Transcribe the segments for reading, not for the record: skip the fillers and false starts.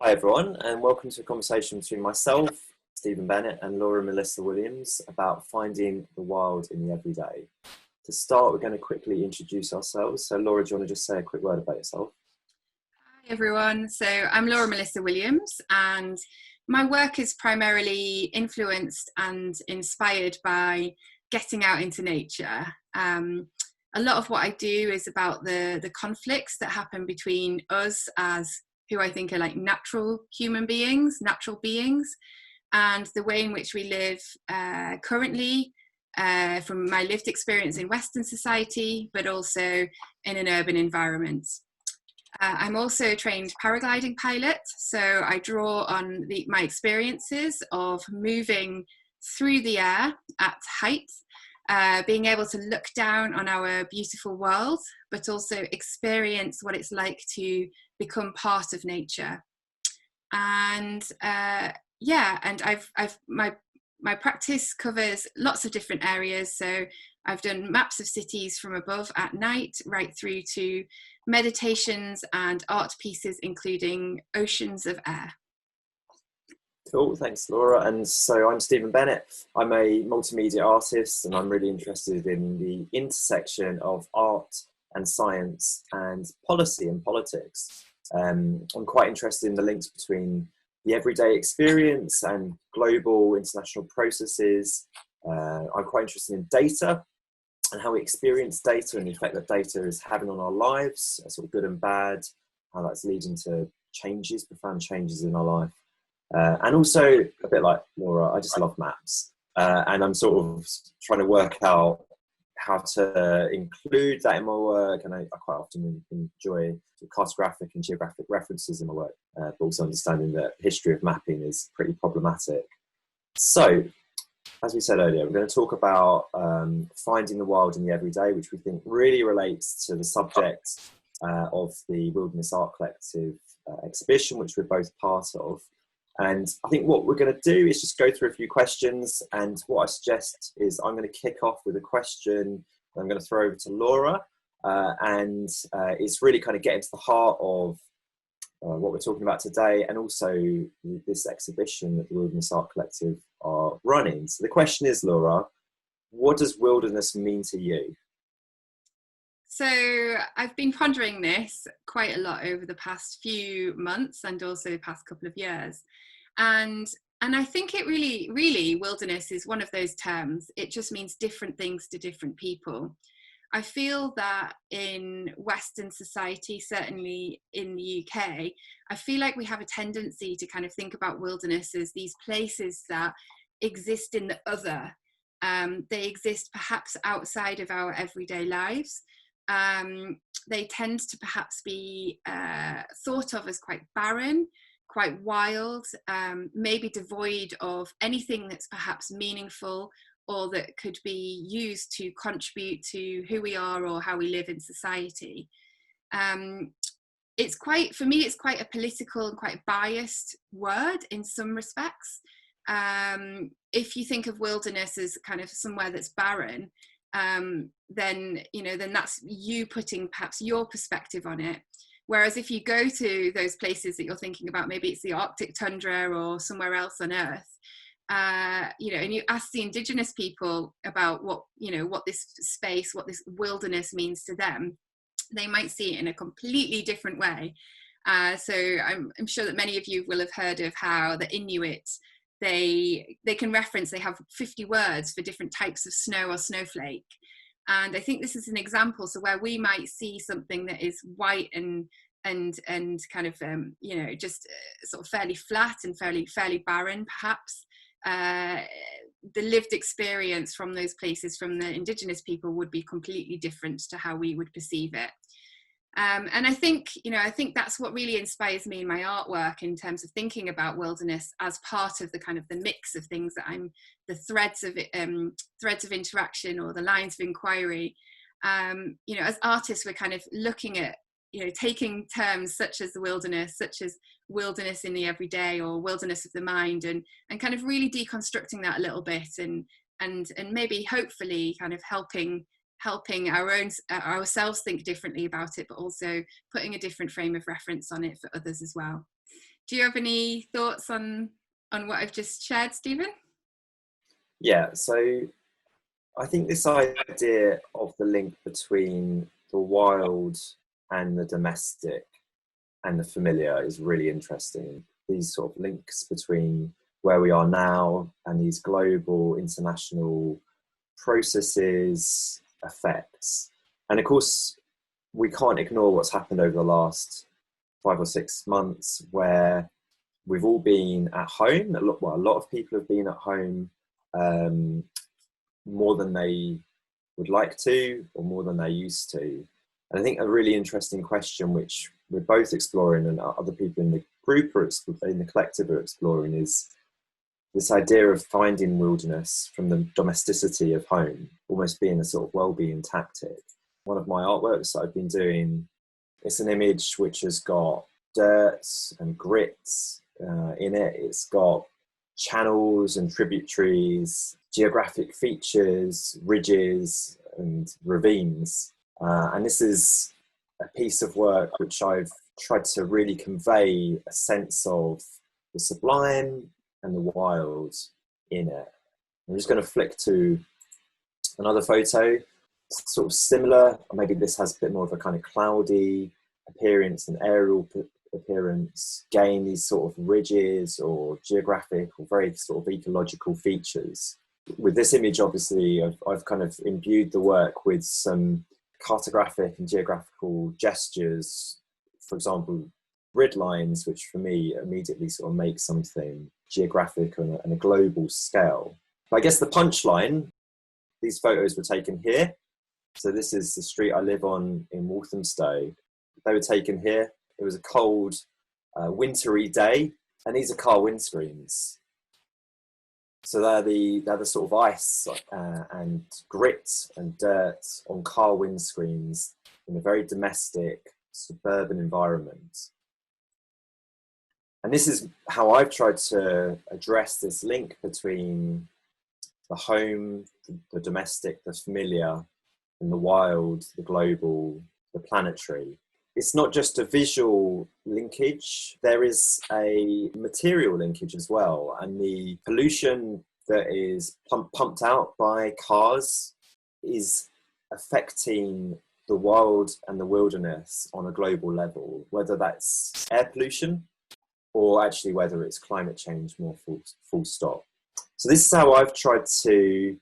Hi everyone, and welcome to a conversation between myself, Stephen Bennett, and Laura Melissa Williams about finding the wild in the everyday. To start, we're going to quickly introduce ourselves. So, Laura, do you want to just say a quick word about yourself? Hi everyone. So I'm Laura Melissa Williams, and my work is primarily influenced and inspired by getting out into nature. A lot of what I do is about the conflicts that happen between us as who I think are like natural human beings, natural beings, and the way in which we live currently, from my lived experience in Western society, but also in an urban environment. I'm also a trained paragliding pilot, so I draw on my experiences of moving through the air at height, being able to look down on our beautiful world, but also experience what it's like to become part of nature. And yeah, and I've my practice covers lots of different areas. So I've done maps of cities from above at night, right through to meditations and art pieces, including oceans of air. Cool, thanks, Laura. And so, I'm Stephen Bennett. I'm a multimedia artist, and I'm really interested in the intersection of art and science and policy and politics. I'm quite interested in the links between the everyday experience and global international processes. I'm quite interested in data and how we experience data and the effect that data is having on our lives, sort of good and bad, how that's leading to changes, profound changes in our life. And also, a bit like Laura, I just love maps. And I'm sort of trying to work out how to include that in my work. And I quite often enjoy cartographic and geographic references in my work, but also understanding that history of mapping is pretty problematic. So, as we said earlier, we're going to talk about finding the wild in the everyday, which we think really relates to the subject of the Wilderness Art Collective exhibition, which we're both part of. And I think what we're going to do is just go through a few questions. And what I suggest is I'm going to kick off with a question that I'm going to throw over to Laura. And it's really kind of getting to the heart of what we're talking about today, and also this exhibition that the Wilderness Art Collective are running. So the question is, Laura, what does wilderness mean to you? So I've been pondering this quite a lot over the past few months and also the past couple of years. And I think it really, wilderness is one of those terms. It just means different things to different people. I feel that in Western society, certainly in the UK, I feel like we have a tendency to kind of think about wilderness as these places that exist in the other. They exist perhaps outside of our everyday lives. They tend to perhaps be thought of as quite barren, quite wild, maybe devoid of anything that's perhaps meaningful or that could be used to contribute to who we are or how we live in society. It's quite, for me, it's quite a political and quite biased word in some respects. If you think of wilderness as kind of somewhere that's barren, then then that's you putting perhaps your perspective on it. Whereas if you go to those places that you're thinking about, maybe it's the Arctic tundra or somewhere else on Earth, and you ask the indigenous people about what this space, what this wilderness means to them, they might see it in a completely different way. So I'm sure that many of you will have heard of how the Inuit, they can reference, they have 50 words for different types of snow or snowflake. And I think this is an example. So where we might see something that is white and kind of just sort of fairly flat and fairly barren, perhaps the lived experience from those places, from the indigenous people, would be completely different to how we would perceive it. And I think that's what really inspires me in my artwork, in terms of thinking about wilderness as part of the kind of the mix of things that the threads of interaction, or the lines of inquiry. As artists, we're kind of looking at, taking terms such as the wilderness, such as wilderness in the everyday, or wilderness of the mind, and kind of really deconstructing that a little bit, and maybe hopefully kind of helping ourselves think differently about it, but also putting a different frame of reference on it for others as well. Do you have any thoughts on what I've just shared, Stephen? Yeah, so I think this idea of the link between the wild and the domestic and the familiar is really interesting. These sort of links between where we are now and these global international processes, effects. And of course, we can't ignore what's happened over the last 5 or 6 months where we've all been at home. A lot of people have been at home um, more than they would like to or more than they used to. And I think a really interesting question, which we're both exploring and other people in the group or in the collective are exploring, is this idea of finding wilderness from the domesticity of home, almost being a sort of well-being tactic. One of my artworks that I've been doing, it's an image which has got dirt and grit in it. It's got channels and tributaries, geographic features, ridges and ravines. And this is a piece of work which I've tried to really convey a sense of the sublime and the wild in it. I'm just going to flick to another photo, sort of similar, or maybe this has a bit more of a kind of cloudy appearance and aerial appearance, gain these sort of ridges or geographic or very sort of ecological features. With this image, obviously, I've kind of imbued the work with some cartographic and geographical gestures, for example, grid lines, which for me immediately sort of make something geographic on a global scale. But I guess the punchline, these photos were taken here. So this is the street I live on in Walthamstow. They were taken here. It was a cold, wintry day, and these are car windscreens. So they're the sort of ice and grit and dirt on car windscreens in a very domestic, suburban environment. And this is how I've tried to address this link between the home, the domestic, the familiar, and the wild, the global, the planetary. It's not just a visual linkage, there is a material linkage as well. And the pollution that is pumped out by cars is affecting the wild and the wilderness on a global level, whether that's air pollution or actually whether it's climate change more full stop. So this is how I've tried to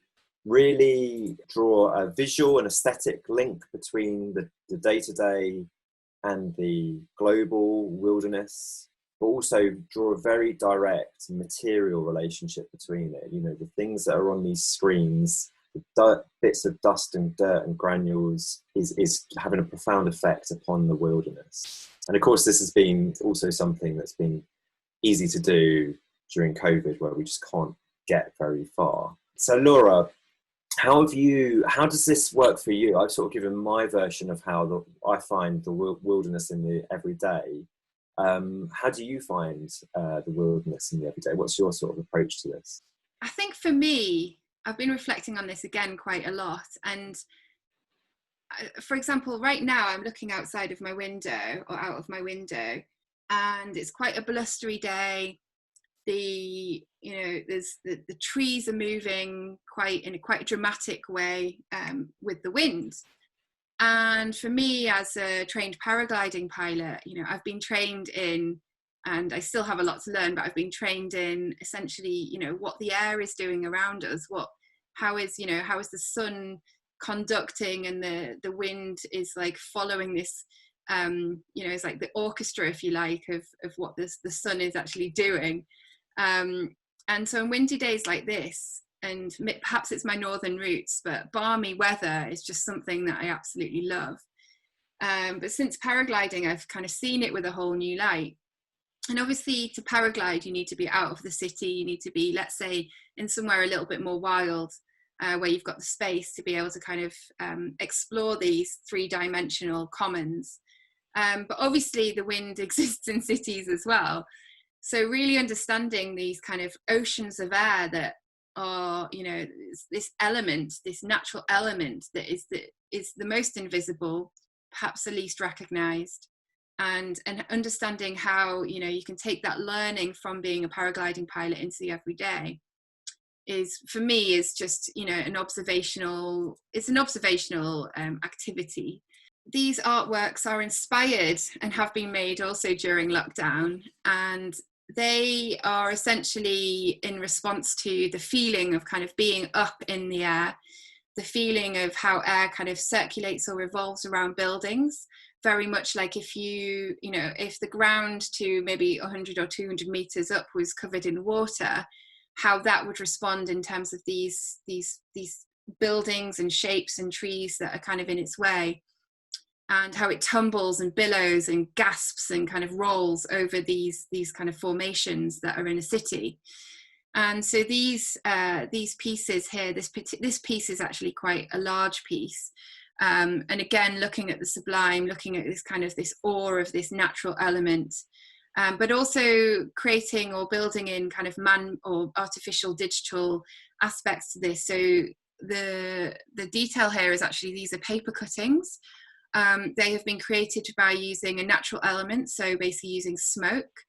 really draw a visual and aesthetic link between the day-to-day and the global wilderness, but also draw a very direct material relationship between it. You know, the things that are on these screens, bits of dust and dirt and granules is having a profound effect upon the wilderness. And of course, this has been also something that's been easy to do during COVID, where we just can't get very far. So Laura, how does this work for you? I've sort of given my version of how I find the wilderness in the everyday. How do you find the wilderness in the everyday? What's your sort of approach to this? I think for me, I've been reflecting on this again quite a lot. And for example, right now I'm looking outside of my window or out of my window, and it's quite a blustery day. There's the trees are moving in a quite dramatic way with the wind. And for me, as a trained paragliding pilot, I've been trained in, and I still have a lot to learn, but I've been trained in essentially, what the air is doing around us, how is the sun conducting, and the wind is like following this. It's like the orchestra, if you like, of what the sun is actually doing. And so on windy days like this, and perhaps it's my northern roots, but balmy weather is just something that I absolutely love. But since paragliding, I've kind of seen it with a whole new light. And obviously to paraglide, you need to be out of the city. You need to be, let's say, in somewhere a little bit more wild, where you've got the space to be able to kind of explore these three-dimensional commons. But obviously the wind exists in cities as well. So really understanding these kind of oceans of air that are, this element, this natural element that is the most invisible, perhaps the least recognized, and understanding how, you know, you can take that learning from being a paragliding pilot into the everyday is, for me, is just, you know, an observational activity. These artworks are inspired and have been made also during lockdown, and they are essentially in response to the feeling of kind of being up in the air, the feeling of how air kind of circulates or revolves around buildings, very much like if if the ground to maybe 100 or 200 meters up was covered in water, how that would respond in terms of these buildings and shapes and trees that are kind of in its way, and how it tumbles and billows and gasps and kind of rolls over these kind of formations that are in a city. And so these pieces here, this piece is actually quite a large piece. And again, looking at the sublime, looking at this kind of this awe of this natural element, but also creating or building in kind of man or artificial digital aspects to this. So the detail here is actually, these are paper cuttings. They have been created by using a natural element, so basically using smoke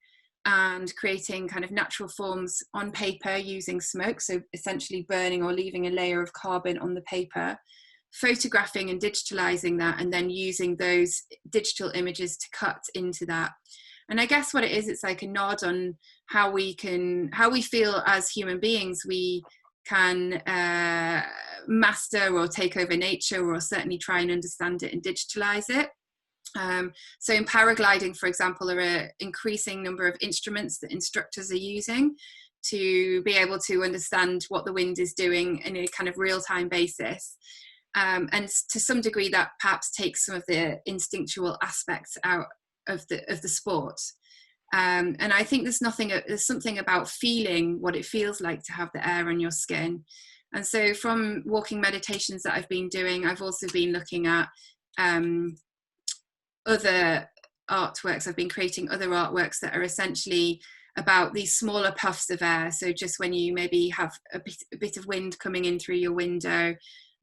and creating kind of natural forms on paper using smoke, so essentially burning or leaving a layer of carbon on the paper, photographing and digitalizing that, and then using those digital images to cut into that. And I guess what it is, it's like a nod on how we feel as human beings. We can master or take over nature, or certainly try and understand it and digitalize it. So in paragliding, for example, there are an increasing number of instruments that instructors are using to be able to understand what the wind is doing in a kind of real-time basis. And to some degree that perhaps takes some of the instinctual aspects out of the sport. And I think there's something about feeling what it feels like to have the air on your skin. And so from walking meditations that I've been doing, I've also been looking at other artworks. I've been creating other artworks that are essentially about these smaller puffs of air. So just when you maybe have a bit of wind coming in through your window,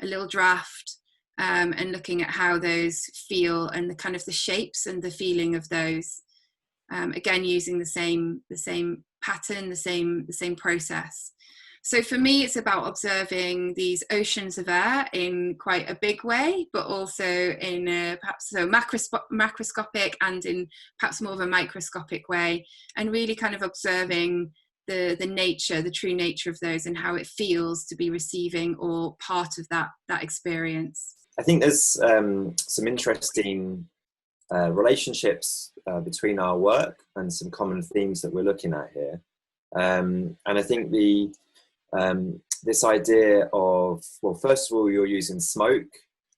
a little draft, and looking at how those feel and the kind of the shapes and the feeling of those. Again, using the same pattern, the same process. So for me, it's about observing these oceans of air in quite a big way, but also in a perhaps so macroscopic and in perhaps more of a microscopic way, and really kind of observing the nature, the true nature of those, and how it feels to be receiving or part of that experience. I think there's some interesting relationships between our work and some common themes that we're looking at here. And I think this idea of, well, first of all, you're using smoke,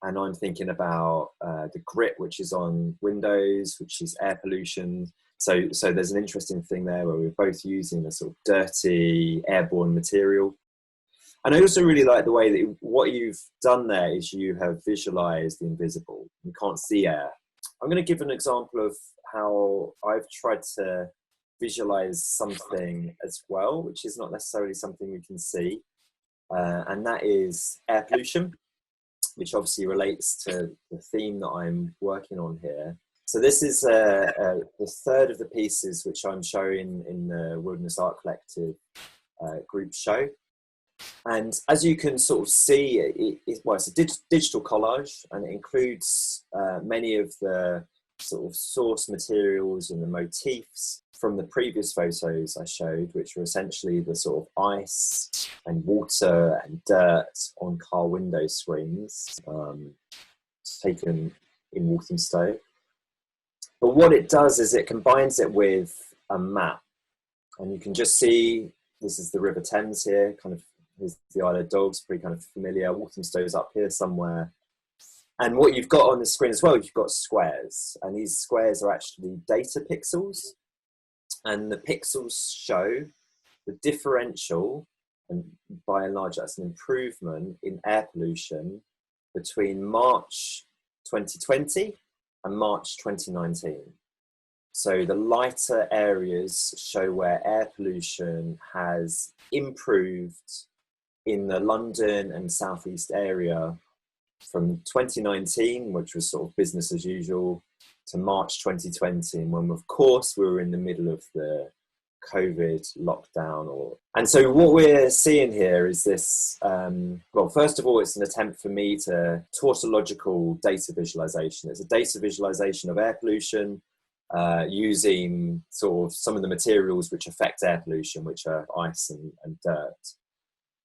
and I'm thinking about the grit which is on windows, which is air pollution. So there's an interesting thing there where we're both using a sort of dirty airborne material. And I also really like the way that what you've done there is you have visualized the invisible. You can't see air. I'm going to give an example of how I've tried to visualize something as well, which is not necessarily something we can see. And that is air pollution, which obviously relates to the theme that I'm working on here. So this is the third of the pieces which I'm showing in the Wilderness Art Collective group show. And as you can sort of see, it's a digital collage, and it includes many of the sort of source materials and the motifs from the previous photos I showed, which were essentially the sort of ice and water and dirt on car window screens taken in Walthamstow. But what it does is it combines it with a map, and you can just see this is the River Thames here, kind of. Here's the Isle of Dogs, pretty kind of familiar. Walthamstow's up here somewhere. And what you've got on the screen as well, you've got squares. And these squares are actually data pixels. And the pixels show the differential, and by and large that's an improvement in air pollution between March 2020 and March 2019. So the lighter areas show where air pollution has improved in the London and Southeast area from 2019, which was sort of business as usual, to March 2020, and when of course we were in the middle of the COVID lockdown. And so what we're seeing here is this, well, first of all, it's an attempt for me to tautological data visualization. It's a data visualization of air pollution using sort of some of the materials which affect air pollution, which are ice and dirt.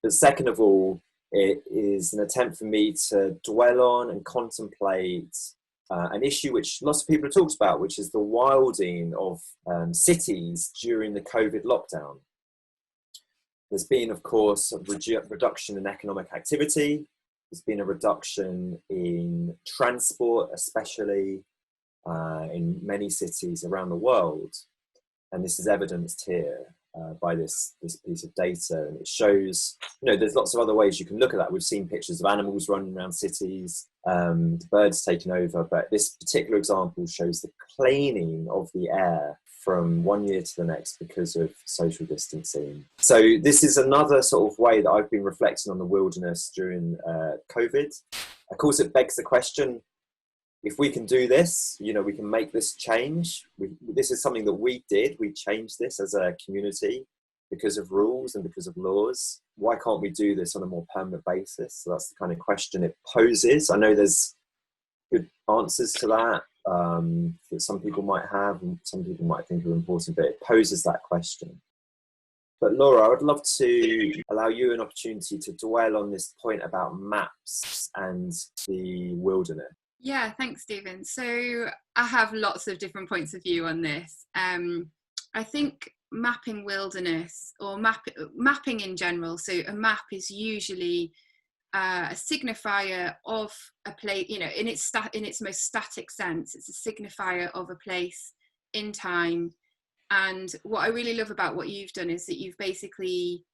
But second of all, it is an attempt for me to dwell on and contemplate an issue which lots of people have talked about, which is the wilding of cities during the COVID lockdown. There's been, of course, a reduction in economic activity. There's been a reduction in transport, especially in many cities around the world. And this is evidenced here by this piece of data. And it shows, there's lots of other ways you can look at that. We've seen pictures of animals running around cities, the birds taking over, but this particular example shows the cleaning of the air from one year to the next because of social distancing. So this is another sort of way that I've been reflecting on the wilderness during COVID. Of course, it begs the question, if we can do this, we can make this change. This is something that we did. We changed this as a community because of rules and because of laws. Why can't we do this on a more permanent basis? So that's the kind of question it poses. I know there's good answers to that some people might have and some people might think are important, but it poses that question. But Laura, I would love to allow you an opportunity to dwell on this point about maps and the wilderness. Yeah, thanks, Stephen. So I have lots of different points of view on this. I think mapping wilderness or mapping in general, so a map is usually a signifier of a place, in its most static sense. It's a signifier of a place in time. And what I really love about what you've done is that you've basically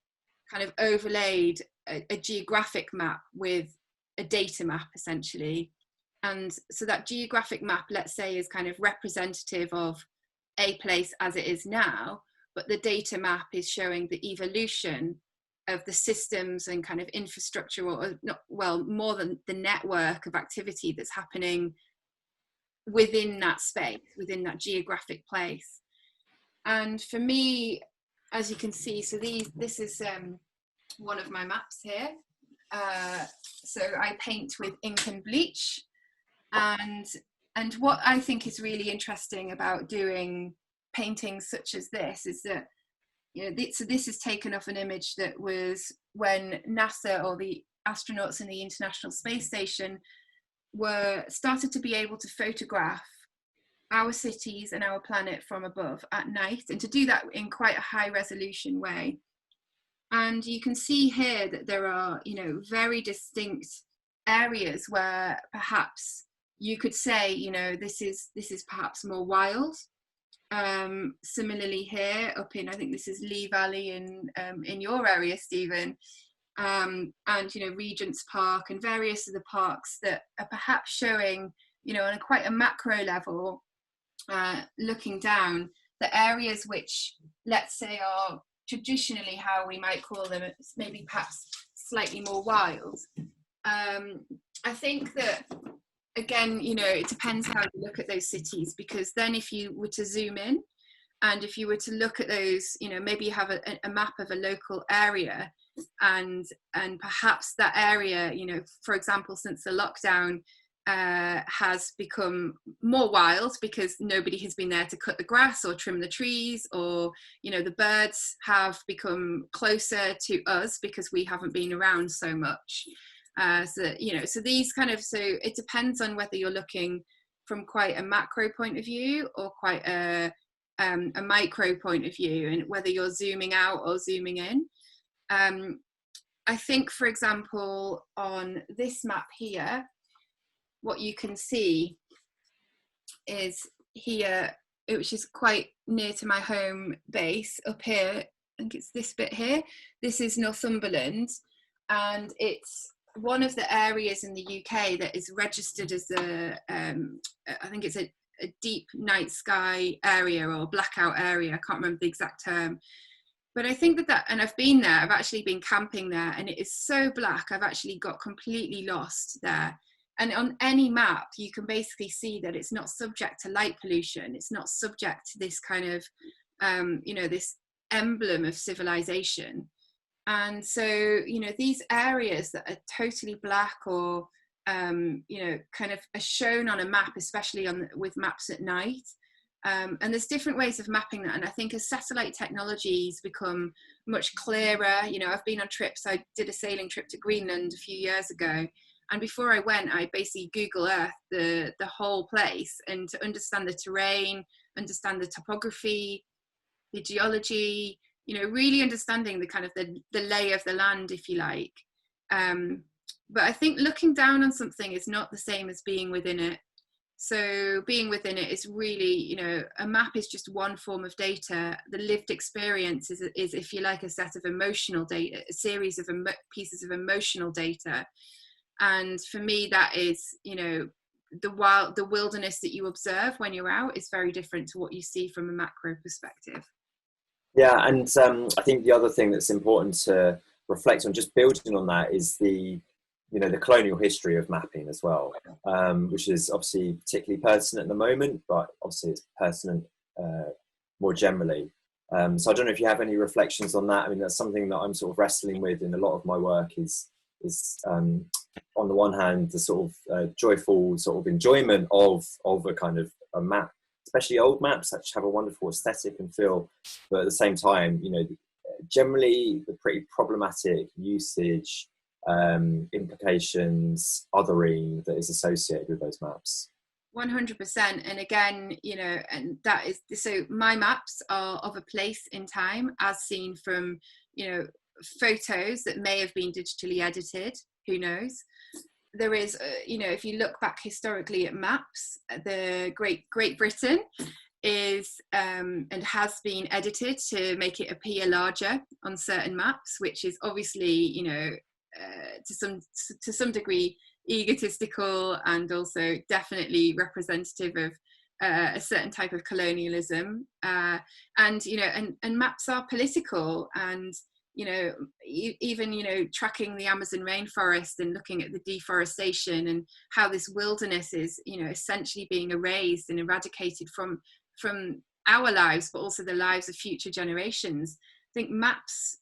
kind of overlaid a geographic map with a data map, essentially. And so that geographic map, let's say, is kind of representative of a place as it is now, but the data map is showing the evolution of the systems and kind of infrastructure, or not, well, more than the network of activity that's happening within that space, within that geographic place. And for me, as you can see, so this is one of my maps here. So I paint with ink and bleach. And what I think is really interesting about doing paintings such as this is that, so this is taken off an image that was when NASA, or the astronauts in the International Space Station, started to be able to photograph our cities and our planet from above at night, and to do that in quite a high resolution way. And you can see here that there are, very distinct areas where perhaps you could say, this is perhaps more wild. Similarly here up in, I think this is Lee Valley in your area, Stephen, and Regent's Park and various of the parks that are perhaps showing, on a quite a macro level, looking down, the areas which, let's say, are traditionally how we might call them, maybe perhaps slightly more wild. I think that, again, it depends how you look at those cities, because then if you were to zoom in and if you were to look at those, maybe you have a map of a local area, and perhaps that area, for example, since the lockdown, has become more wild because nobody has been there to cut the grass or trim the trees, or the birds have become closer to us because we haven't been around so much. So these kind of, so it depends on whether you're looking from quite a macro point of view or quite a micro point of view, and whether you're zooming out or zooming in. I think, for example, on this map here, what you can see is here, which is quite near to my home base up here, I think it's this bit here, this is Northumberland, and it's one of the areas in the UK that is registered as I think it's a deep night sky area or blackout area, I can't remember the exact term. But I think that, and I've been there, I've actually been camping there, and it is so black, I've actually got completely lost there. And on any map, you can basically see that it's not subject to light pollution. It's not subject to this kind of, this emblem of civilization. And so, these areas that are totally black or, kind of are shown on a map, especially with maps at night. And there's different ways of mapping that. And I think as satellite technologies become much clearer, I've been on trips. I did a sailing trip to Greenland a few years ago. And before I went, I basically Google Earth the whole place, and to understand the terrain, understand the topography, the geology, really understanding the kind of the lay of the land, if you like. But I think looking down on something is not the same as being within it. So being within it is really, a map is just one form of data. The lived experience is if you like, a set of emotional data, a series of pieces of emotional data. And for me, that is, the wilderness that you observe when you're out is very different to what you see from a macro perspective. Yeah, and I think the other thing that's important to reflect on, just building on that, is the colonial history of mapping as well, which is obviously particularly pertinent at the moment, but obviously it's pertinent more generally. So I don't know if you have any reflections on that. I mean, that's something that I'm sort of wrestling with in a lot of my work, is on the one hand, the sort of joyful sort of enjoyment of a kind of a map, especially old maps that have a wonderful aesthetic and feel, but at the same time, generally the pretty problematic usage, implications, othering that is associated with those maps. 100%. And again, and that is, so my maps are of a place in time as seen from, photos that may have been digitally edited, who knows. There is, if you look back historically at maps, the Great Britain is and has been edited to make it appear larger on certain maps, which is obviously, to some degree egotistical, and also definitely representative of a certain type of colonialism. And maps are political, and even tracking the Amazon rainforest and looking at the deforestation and how this wilderness is essentially being erased and eradicated from our lives, but also the lives of future generations. I think maps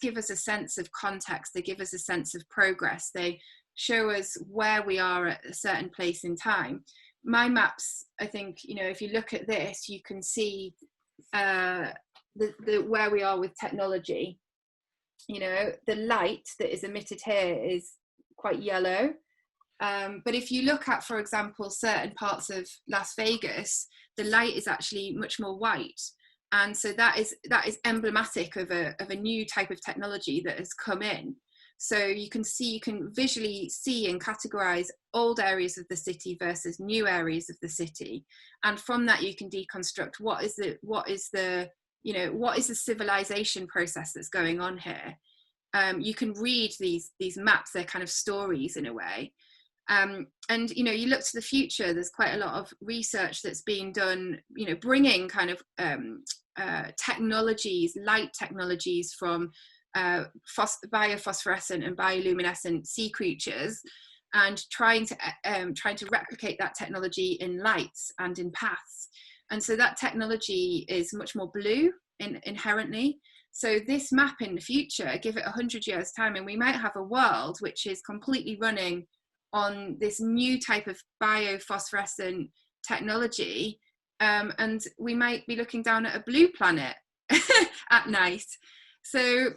give us a sense of context. They give us a sense of progress. They show us where we are at a certain place in time. My maps, I think, if you look at this, you can see the where we are with technology. The light that is emitted here is quite yellow. But if you look at, for example, certain parts of Las Vegas, the light is actually much more white. And so that is emblematic of a new type of technology that has come in. So you can visually see and categorize old areas of the city versus new areas of the city. And from that, you can deconstruct what is the civilization process that's going on here. You can read these maps, they're kind of stories in a way. And you look to the future, there's quite a lot of research that's being done, bringing kind of technologies, light technologies from biophosphorescent and bioluminescent sea creatures, and trying to replicate that technology in lights and in paths. And so that technology is much more blue inherently. So this map in the future, give it 100 years time, and we might have a world which is completely running on this new type of biophosphorescent technology, and we might be looking down at a blue planet at night. So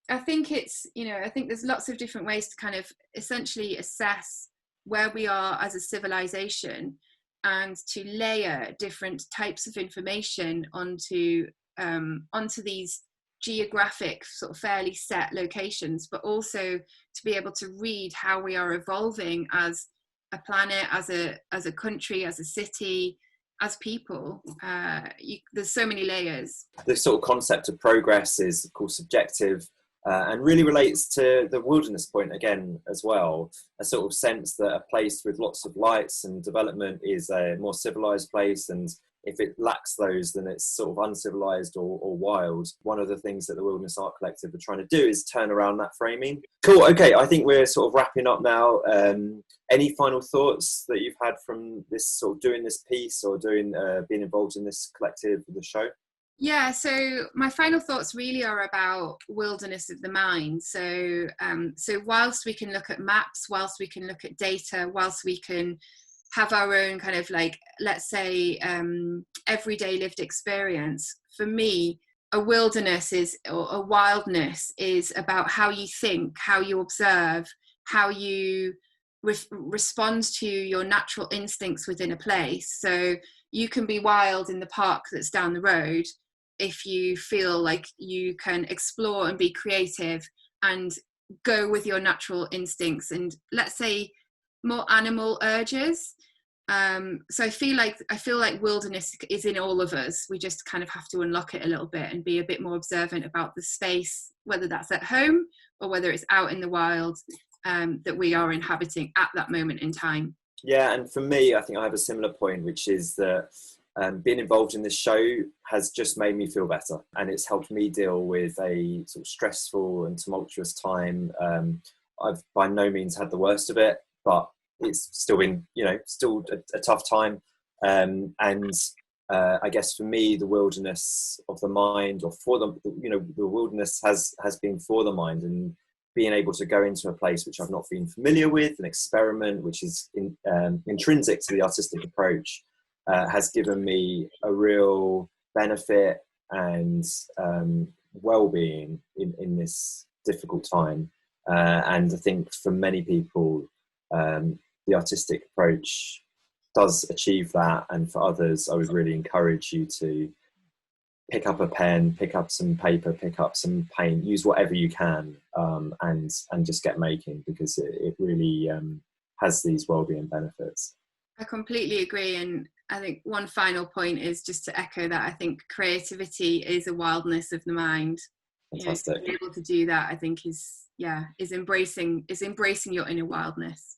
I think I think there's lots of different ways to kind of essentially assess where we are as a civilization, and to layer different types of information onto these geographic sort of fairly set locations, but also to be able to read how we are evolving as a planet, as a country, as a city, as people. There's so many layers. The sort of concept of progress is, of course, subjective. and really relates to the wilderness point again as well, a sort of sense that a place with lots of lights and development is a more civilized place, and if it lacks those, then it's sort of uncivilized or wild. One of the things that the Wilderness Art Collective are trying to do is turn around that framing. Cool, okay, I think we're sort of wrapping up now. Any final thoughts that you've had from this sort of doing this piece or doing being involved in this collective or the show? Yeah, so my final thoughts really are about wilderness of the mind. So, so whilst we can look at maps, whilst we can look at data, whilst we can have our own kind of like, let's say, everyday lived experience, for me, a wilderness is, or a wildness is about how you think, how you observe, how you respond to your natural instincts within a place. So you can be wild in the park that's down the road if you feel like you can explore and be creative and go with your natural instincts and, let's say, more animal urges. So I feel like wilderness is in all of us. We just kind of have to unlock it a little bit and be a bit more observant about the space, whether that's at home or whether it's out in the wild, that we are inhabiting at that moment in time. Yeah, and for me, I think I have a similar point, which is that being involved in this show has just made me feel better, and it's helped me deal with a sort of stressful and tumultuous time. I've by no means had the worst of it, but it's still been, still a tough time. I guess for me, the wilderness of the mind, or for the wilderness has been for the mind, and being able to go into a place which I've not been familiar with, an experiment which is intrinsic to the artistic approach, has given me a real benefit and well-being in this difficult time. And I think for many people, the artistic approach does achieve that. And for others, I would really encourage you to pick up a pen, pick up some paper, pick up some paint, use whatever you can, and just get making, because it really has these well-being benefits. I completely agree, and I think one final point is just to echo that. I think creativity is a wildness of the mind. Fantastic. To be able to do that, I think is embracing your inner wildness.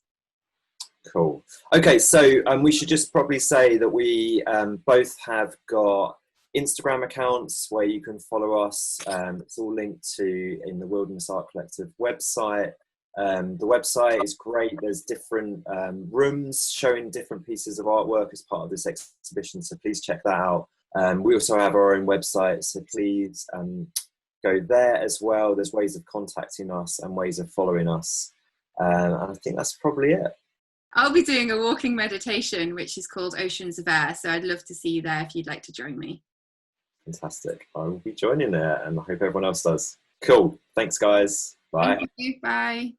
Cool. Okay, so we should just probably say that we both have got Instagram accounts where you can follow us. It's all linked to in the Wilderness Art Collective website. The website is great. There's different rooms showing different pieces of artwork as part of this exhibition, so please check that out. We also have our own website, so please go there as well. There's ways of contacting us and ways of following us. And I think that's probably it. I'll be doing a walking meditation, which is called Oceans of Air, so I'd love to see you there if you'd like to join me. Fantastic. I will be joining there, and I hope everyone else does. Cool. Thanks, guys. Bye. Thank you. Bye.